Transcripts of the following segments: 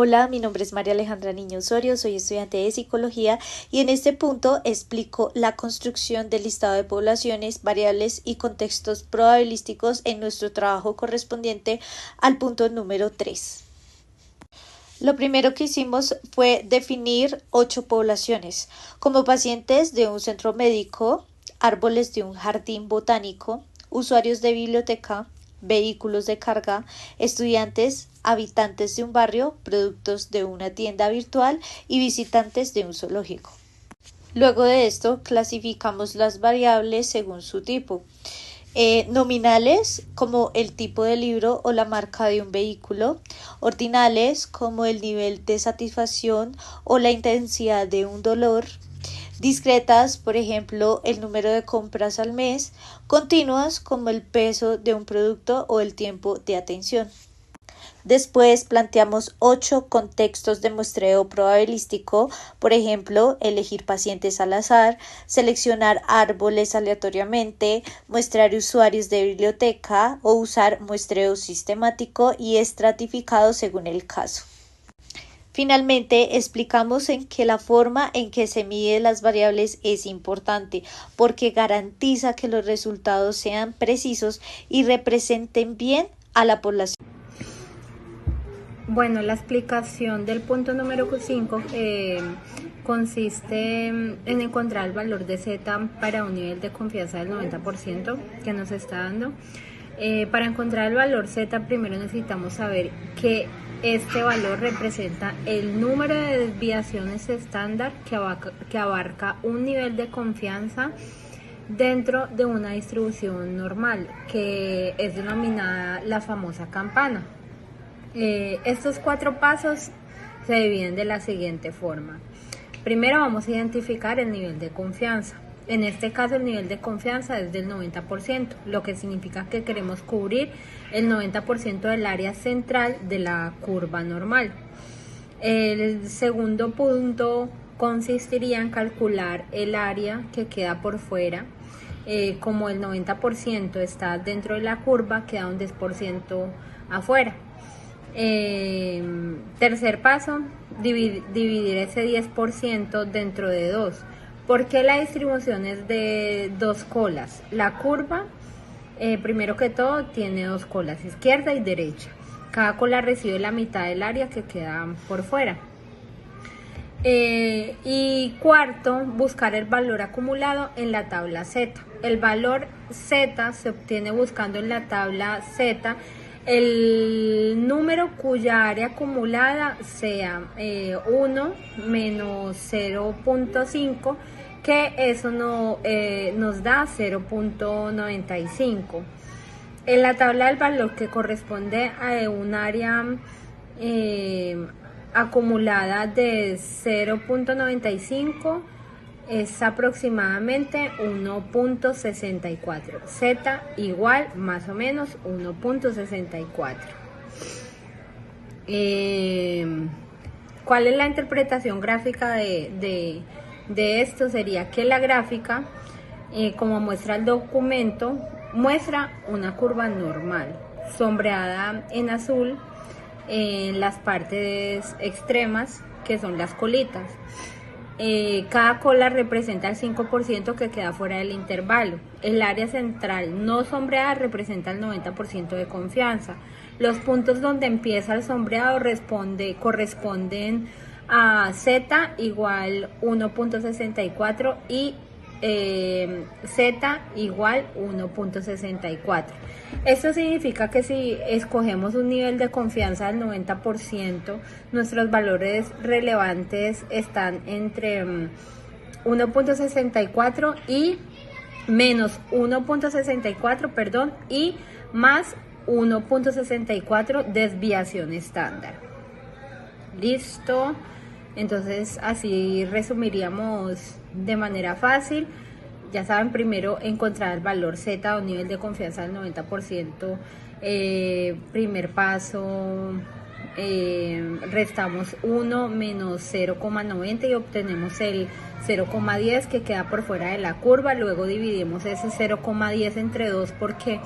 Hola, mi nombre es María Alejandra Niño Osorio, soy estudiante de psicología y en este punto explico la construcción del listado de poblaciones, variables y contextos probabilísticos en nuestro trabajo correspondiente al punto número 3. Lo primero que hicimos fue definir 8 poblaciones, como pacientes de un centro médico, árboles de un jardín botánico, usuarios de biblioteca, vehículos de carga, estudiantes, habitantes de un barrio, productos de una tienda virtual y visitantes de un zoológico. Luego de esto, clasificamos las variables según su tipo. Nominales como el tipo de libro o la marca de un vehículo, ordinales como el nivel de satisfacción o la intensidad de un dolor, discretas, por ejemplo, el número de compras al mes, continuas como el peso de un producto o el tiempo de atención. Después planteamos 8 contextos de muestreo probabilístico, por ejemplo, elegir pacientes al azar, seleccionar árboles aleatoriamente, muestrar usuarios de biblioteca o usar muestreo sistemático y estratificado según el caso. Finalmente, explicamos en que la forma en que se miden las variables es importante porque garantiza que los resultados sean precisos y representen bien a la población. Bueno, la explicación del punto número 5 consiste en encontrar el valor de Z para un nivel de confianza del 90% que nos está dando. Para encontrar el valor Z, primero necesitamos saber que este valor representa el número de desviaciones estándar que abarca un nivel de confianza dentro de una distribución normal, que es denominada la famosa campana. Estos 4 pasos se dividen de la siguiente forma. Primero vamos a identificar el nivel de confianza. En este caso el nivel de confianza es del 90%, lo que significa que queremos cubrir el 90% del área central de la curva normal. El segundo punto consistiría en calcular el área que queda por fuera. Como el 90% está dentro de la curva, queda un 10% afuera. Tercer paso, dividir ese 10% dentro de 2. ¿Por qué la distribución es de 2 colas? La curva, primero que todo, tiene 2 colas, izquierda y derecha. Cada cola recibe la mitad del área que queda por fuera. Y cuarto, buscar el valor acumulado en la tabla Z. El valor Z se obtiene buscando en la tabla Z el número cuya área acumulada sea 1 menos 0.5, que eso nos da 0.95. En la tabla del valor que corresponde a un área acumulada de 0.95 es aproximadamente 1.64. Z igual más o menos 1.64. ¿Cuál es la interpretación gráfica de esto? Sería que la gráfica, como muestra el documento, muestra una curva normal, sombreada en azul en las partes extremas, que son las colitas. Cada cola representa el 5% que queda fuera del intervalo. El área central no sombreada representa el 90% de confianza. Los puntos donde empieza el sombreado corresponden a Z igual 1.64 y Z igual 1.64. Esto significa que si escogemos un nivel de confianza del 90%, nuestros valores relevantes están entre 1.64 y menos 1.64, perdón, y más 1.64 desviación estándar. Listo. Entonces así resumiríamos de manera fácil. Ya saben, primero encontrar el valor Z o nivel de confianza del 90%. Primer paso, restamos 1 menos 0,90 y obtenemos el 0,10 que queda por fuera de la curva. Luego dividimos ese 0,10 entre 2 porque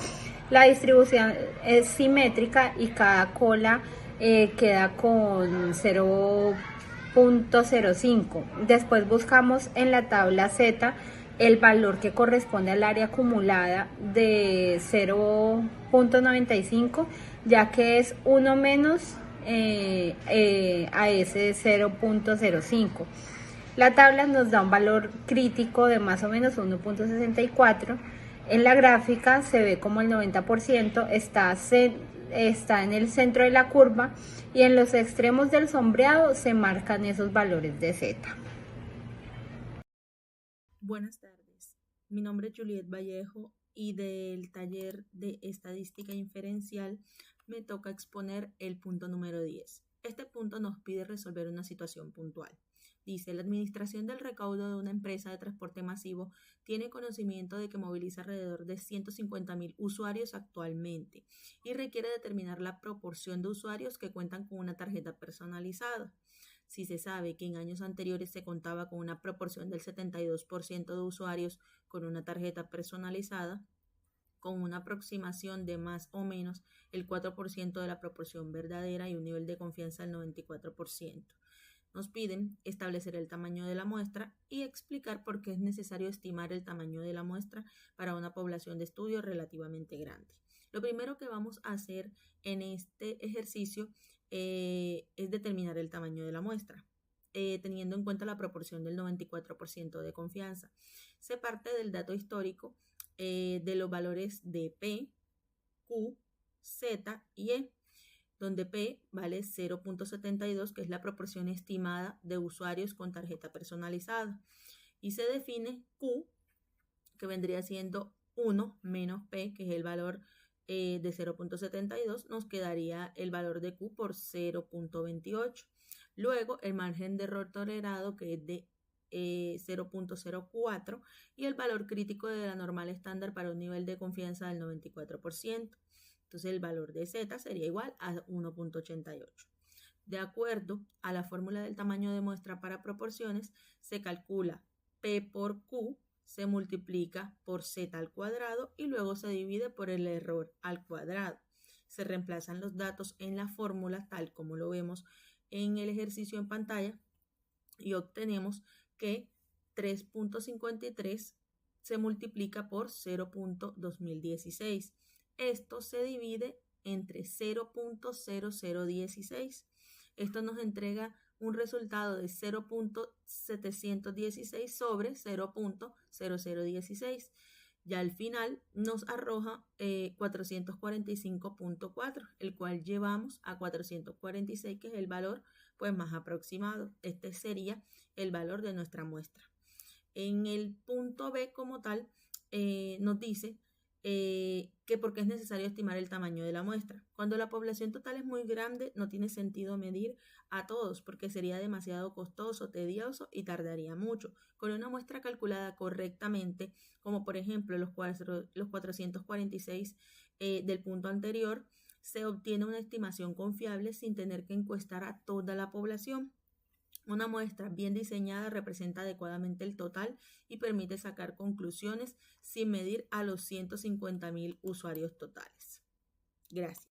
la distribución es simétrica y cada cola queda con 0.05. Después buscamos en la tabla Z el valor que corresponde al área acumulada de 0.95, ya que es 1 menos a ese 0.05. La tabla nos da un valor crítico de más o menos 1.64. En la gráfica se ve como el 90% está en el centro de la curva y en los extremos del sombreado se marcan esos valores de Z. Buenas tardes, mi nombre es Juliet Vallejo y del taller de Estadística Inferencial me toca exponer el punto número 10. Este punto nos pide resolver una situación puntual. Dice, la administración del recaudo de una empresa de transporte masivo tiene conocimiento de que moviliza alrededor de 150.000 usuarios actualmente y requiere determinar la proporción de usuarios que cuentan con una tarjeta personalizada. Si se sabe que en años anteriores se contaba con una proporción del 72% de usuarios con una tarjeta personalizada, con una aproximación de más o menos el 4% de la proporción verdadera y un nivel de confianza del 94%. Nos piden establecer el tamaño de la muestra y explicar por qué es necesario estimar el tamaño de la muestra para una población de estudio relativamente grande. Lo primero que vamos a hacer en este ejercicio es determinar el tamaño de la muestra, teniendo en cuenta la proporción del 94% de confianza. Se parte del dato histórico de los valores de P, Q, Z y E, donde P vale 0.72, que es la proporción estimada de usuarios con tarjeta personalizada, y se define Q, que vendría siendo 1 menos P, que es el valor de 0.72, nos quedaría el valor de Q por 0.28. Luego el margen de error tolerado, que es de 0.04, y el valor crítico de la normal estándar para un nivel de confianza del 94%. Entonces el valor de Z sería igual a 1.88. De acuerdo a la fórmula del tamaño de muestra para proporciones, se calcula P por Q, se multiplica por Z al cuadrado y luego se divide por el error al cuadrado. Se reemplazan los datos en la fórmula tal como lo vemos en el ejercicio en pantalla y obtenemos que 3.53 se multiplica por 0.2016. Esto se divide entre 0.0016. Esto nos entrega un resultado de 0.716 sobre 0.0016. Ya al final nos arroja 445.4, el cual llevamos a 446, que es el valor pues más aproximado. Este sería el valor de nuestra muestra. En el punto B como tal nos dice que porque es necesario estimar el tamaño de la muestra. Cuando la población total es muy grande, no tiene sentido medir a todos porque sería demasiado costoso, tedioso y tardaría mucho. Con una muestra calculada correctamente, como por ejemplo los 446 del punto anterior, se obtiene una estimación confiable sin tener que encuestar a toda la población. Una muestra bien diseñada representa adecuadamente el total y permite sacar conclusiones sin medir a los 150.000 usuarios totales. Gracias.